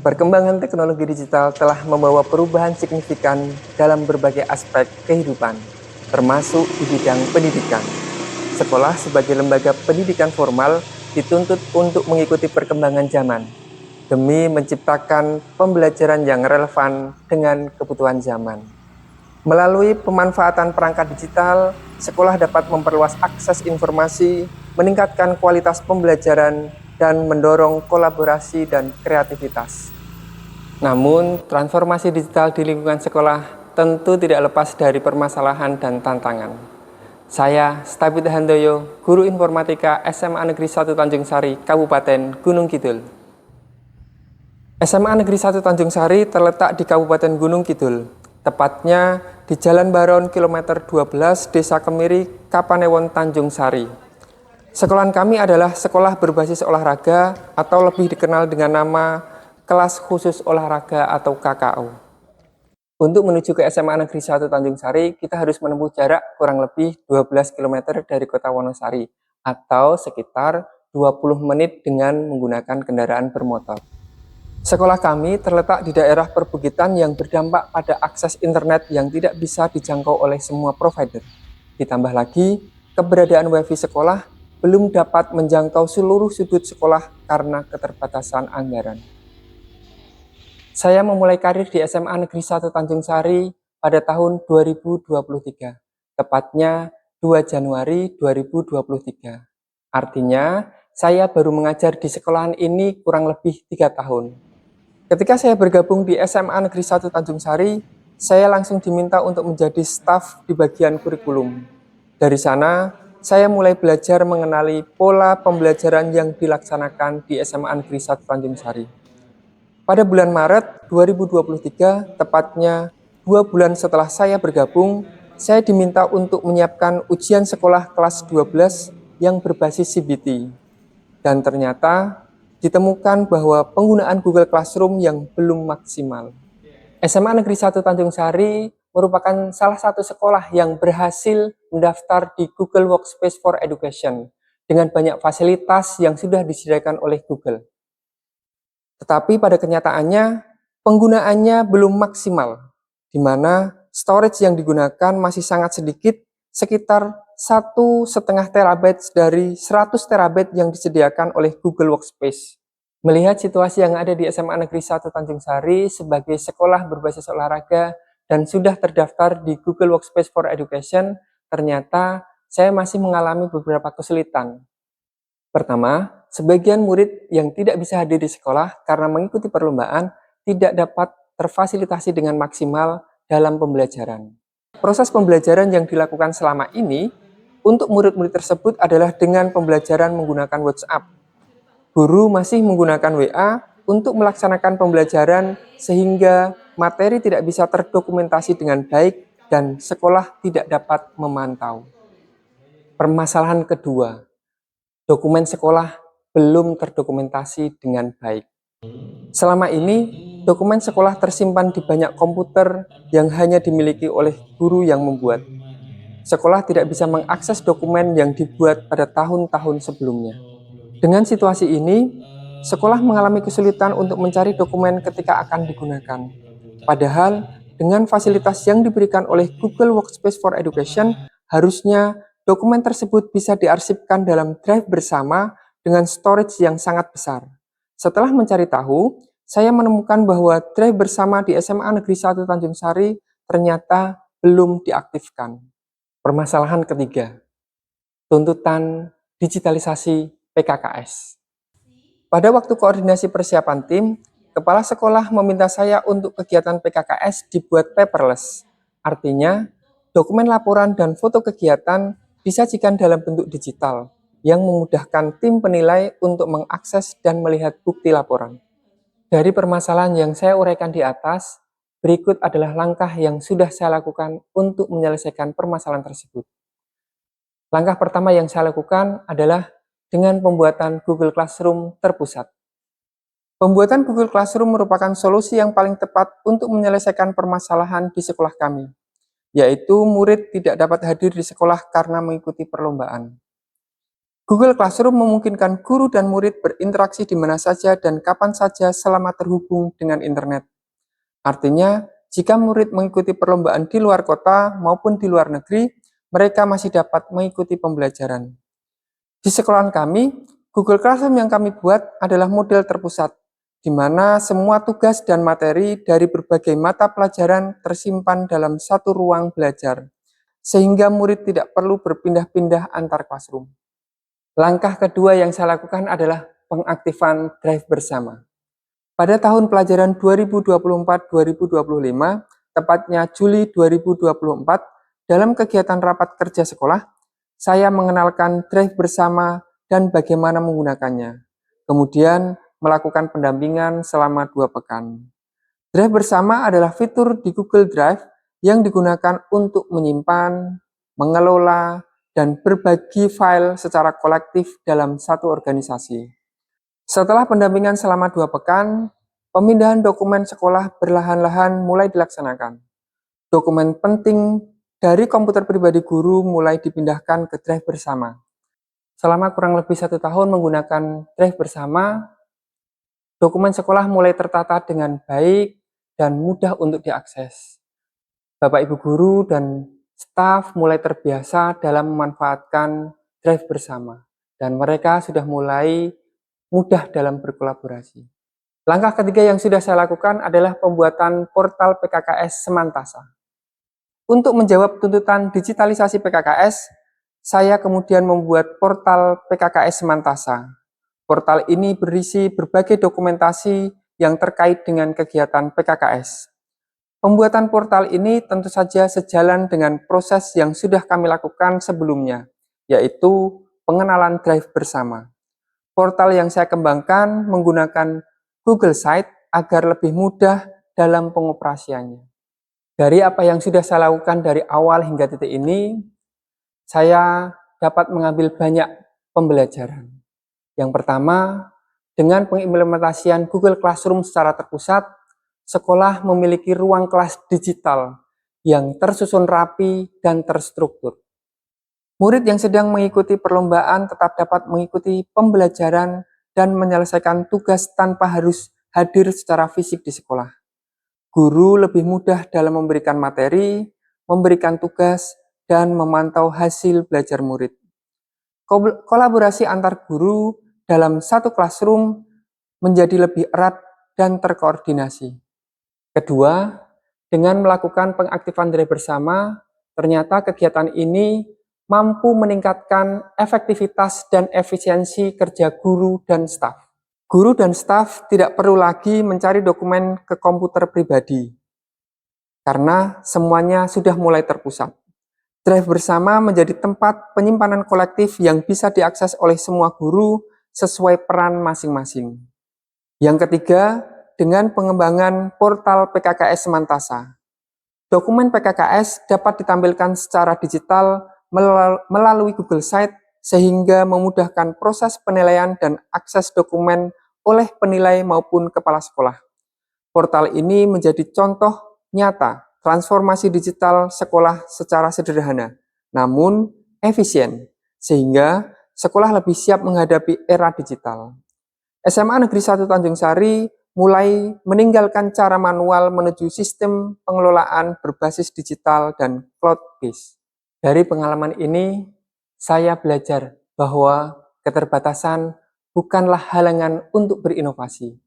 Perkembangan teknologi digital telah membawa perubahan signifikan dalam berbagai aspek kehidupan, termasuk di bidang pendidikan. Sekolah sebagai lembaga pendidikan formal dituntut untuk mengikuti perkembangan zaman demi menciptakan pembelajaran yang relevan dengan kebutuhan zaman. Melalui pemanfaatan perangkat digital, sekolah dapat memperluas akses informasi, meningkatkan kualitas pembelajaran, dan mendorong kolaborasi dan kreativitas. Namun, transformasi digital di lingkungan sekolah tentu tidak lepas dari permasalahan dan tantangan. Saya, Stabit Handoyo, Guru Informatika SMA Negeri 1 Tanjung Sari, Kabupaten Gunung Kidul. SMA Negeri 1 Tanjung Sari terletak di Kabupaten Gunung Kidul, tepatnya di Jalan Baron kilometer 12, Desa Kemiri, Kapanewon, Tanjung Sari. Sekolahan kami adalah sekolah berbasis olahraga atau lebih dikenal dengan nama Kelas Khusus Olahraga atau KKO. Untuk menuju ke SMA Negeri 1 Tanjung Sari, kita harus menempuh jarak kurang lebih 12 km dari kota Wonosari atau sekitar 20 menit dengan menggunakan kendaraan bermotor. Sekolah kami terletak di daerah perbukitan yang berdampak pada akses internet yang tidak bisa dijangkau oleh semua provider. Ditambah lagi, keberadaan WiFi sekolah belum dapat menjangkau seluruh sudut sekolah karena keterbatasan anggaran. Saya memulai karir di SMA Negeri 1 Tanjung Sari pada tahun 2023, tepatnya 2 Januari 2023. Artinya, saya baru mengajar di sekolahan ini kurang lebih 3 tahun. Ketika saya bergabung di SMA Negeri 1 Tanjung Sari, saya langsung diminta untuk menjadi staf di bagian kurikulum. Dari sana, saya mulai belajar mengenali pola pembelajaran yang dilaksanakan di SMA Negeri 1 Tanjung Sari. Pada bulan Maret 2023, tepatnya 2 bulan setelah saya bergabung, saya diminta untuk menyiapkan ujian sekolah kelas 12 yang berbasis CBT. Dan ternyata ditemukan bahwa penggunaan Google Classroom yang belum maksimal. SMA Negeri 1 Tanjung Sari merupakan salah satu sekolah yang berhasil mendaftar di Google Workspace for Education dengan banyak fasilitas yang sudah disediakan oleh Google. Tetapi pada kenyataannya, penggunaannya belum maksimal, di mana storage yang digunakan masih sangat sedikit, sekitar 1,5 terabyte dari 100 terabyte yang disediakan oleh Google Workspace. Melihat situasi yang ada di SMA Negeri 1 Tanjung Sari sebagai sekolah berbasis olahraga dan sudah terdaftar di Google Workspace for Education, ternyata saya masih mengalami beberapa kesulitan. Pertama, sebagian murid yang tidak bisa hadir di sekolah karena mengikuti perlombaan tidak dapat terfasilitasi dengan maksimal dalam pembelajaran. Proses pembelajaran yang dilakukan selama ini untuk murid-murid tersebut adalah dengan pembelajaran menggunakan WhatsApp. Guru masih menggunakan WA untuk melaksanakan pembelajaran sehingga materi tidak bisa terdokumentasi dengan baik dan sekolah tidak dapat memantau. Permasalahan kedua, dokumen sekolah belum terdokumentasi dengan baik. Selama ini, dokumen sekolah tersimpan di banyak komputer yang hanya dimiliki oleh guru yang membuat. Sekolah tidak bisa mengakses dokumen yang dibuat pada tahun-tahun sebelumnya. Dengan situasi ini, sekolah mengalami kesulitan untuk mencari dokumen ketika akan digunakan. Padahal, dengan fasilitas yang diberikan oleh Google Workspace for Education, harusnya dokumen tersebut bisa diarsipkan dalam drive bersama dengan storage yang sangat besar. Setelah mencari tahu, saya menemukan bahwa drive bersama di SMA Negeri 1 Tanjung Sari ternyata belum diaktifkan. Permasalahan ketiga, tuntutan digitalisasi PKKS. Pada waktu koordinasi persiapan tim, kepala sekolah meminta saya untuk kegiatan PKKS dibuat paperless. Artinya, dokumen laporan dan foto kegiatan disajikan dalam bentuk digital yang memudahkan tim penilai untuk mengakses dan melihat bukti laporan. Dari permasalahan yang saya uraikan di atas, berikut adalah langkah yang sudah saya lakukan untuk menyelesaikan permasalahan tersebut. Langkah pertama yang saya lakukan adalah dengan pembuatan Google Classroom terpusat. Pembuatan Google Classroom merupakan solusi yang paling tepat untuk menyelesaikan permasalahan di sekolah kami, yaitu murid tidak dapat hadir di sekolah karena mengikuti perlombaan. Google Classroom memungkinkan guru dan murid berinteraksi di mana saja dan kapan saja selama terhubung dengan internet. Artinya, jika murid mengikuti perlombaan di luar kota maupun di luar negeri, mereka masih dapat mengikuti pembelajaran. Di sekolah kami, Google Classroom yang kami buat adalah model terpusat, di mana semua tugas dan materi dari berbagai mata pelajaran tersimpan dalam satu ruang belajar, sehingga murid tidak perlu berpindah-pindah antar classroom. Langkah kedua yang saya lakukan adalah pengaktifan Drive bersama. Pada tahun pelajaran 2024-2025, tepatnya Juli 2024, dalam kegiatan rapat kerja sekolah, saya mengenalkan Drive bersama dan bagaimana menggunakannya. Kemudian melakukan pendampingan selama 2 pekan. Drive bersama adalah fitur di Google Drive yang digunakan untuk menyimpan, mengelola, dan berbagi file secara kolektif dalam satu organisasi. Setelah pendampingan selama 2 pekan, pemindahan dokumen sekolah perlahan-lahan mulai dilaksanakan. Dokumen penting dari komputer pribadi guru mulai dipindahkan ke Drive bersama. Selama kurang lebih 1 tahun menggunakan Drive bersama, dokumen sekolah mulai tertata dengan baik dan mudah untuk diakses. Bapak Ibu guru dan staf mulai terbiasa dalam memanfaatkan Drive bersama, dan mereka sudah mulai mudah dalam berkolaborasi. Langkah ketiga yang sudah saya lakukan adalah pembuatan portal PKKS Semantasa. Untuk menjawab tuntutan digitalisasi PKKS, saya kemudian membuat portal PKKS Semantasa. Portal ini berisi berbagai dokumentasi yang terkait dengan kegiatan PKKS. Pembuatan portal ini tentu saja sejalan dengan proses yang sudah kami lakukan sebelumnya, yaitu pengenalan Drive bersama. Portal yang saya kembangkan menggunakan Google Site agar lebih mudah dalam pengoperasiannya. Dari apa yang sudah saya lakukan dari awal hingga titik ini, saya dapat mengambil banyak pembelajaran. Yang pertama, dengan pengimplementasian Google Classroom secara terpusat, sekolah memiliki ruang kelas digital yang tersusun rapi dan terstruktur. Murid yang sedang mengikuti perlombaan tetap dapat mengikuti pembelajaran dan menyelesaikan tugas tanpa harus hadir secara fisik di sekolah. Guru lebih mudah dalam memberikan materi, memberikan tugas, dan memantau hasil belajar murid. Kolaborasi antar guru dalam satu classroom menjadi lebih erat dan terkoordinasi. Kedua, dengan melakukan pengaktifan Drive bersama, ternyata kegiatan ini mampu meningkatkan efektivitas dan efisiensi kerja guru dan staf. Guru dan staf tidak perlu lagi mencari dokumen ke komputer pribadi, karena semuanya sudah mulai terpusat. Drive bersama menjadi tempat penyimpanan kolektif yang bisa diakses oleh semua guru sesuai peran masing-masing. Yang ketiga, dengan pengembangan portal PKKS Semantasa. Dokumen PKKS dapat ditampilkan secara digital melalui Google Site sehingga memudahkan proses penilaian dan akses dokumen oleh penilai maupun kepala sekolah. Portal ini menjadi contoh nyata transformasi digital sekolah secara sederhana, namun efisien, sehingga sekolah lebih siap menghadapi era digital. SMA Negeri 1 Tanjung Sari mulai meninggalkan cara manual menuju sistem pengelolaan berbasis digital dan cloud-based. Dari pengalaman ini, saya belajar bahwa keterbatasan bukanlah halangan untuk berinovasi.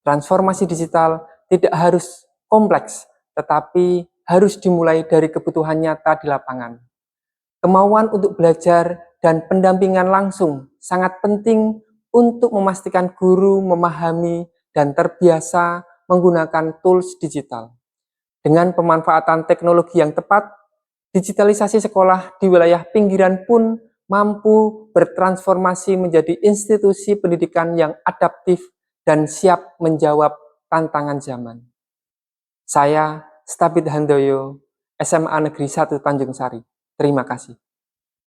Transformasi digital tidak harus kompleks, tetapi harus dimulai dari kebutuhan nyata di lapangan. Kemauan untuk belajar dan pendampingan langsung sangat penting untuk memastikan guru memahami dan terbiasa menggunakan tools digital. Dengan pemanfaatan teknologi yang tepat, digitalisasi sekolah di wilayah pinggiran pun mampu bertransformasi menjadi institusi pendidikan yang adaptif dan siap menjawab tantangan zaman. Saya, Stabit Handoyo, SMA Negeri 1 Tanjung Sari. Terima kasih.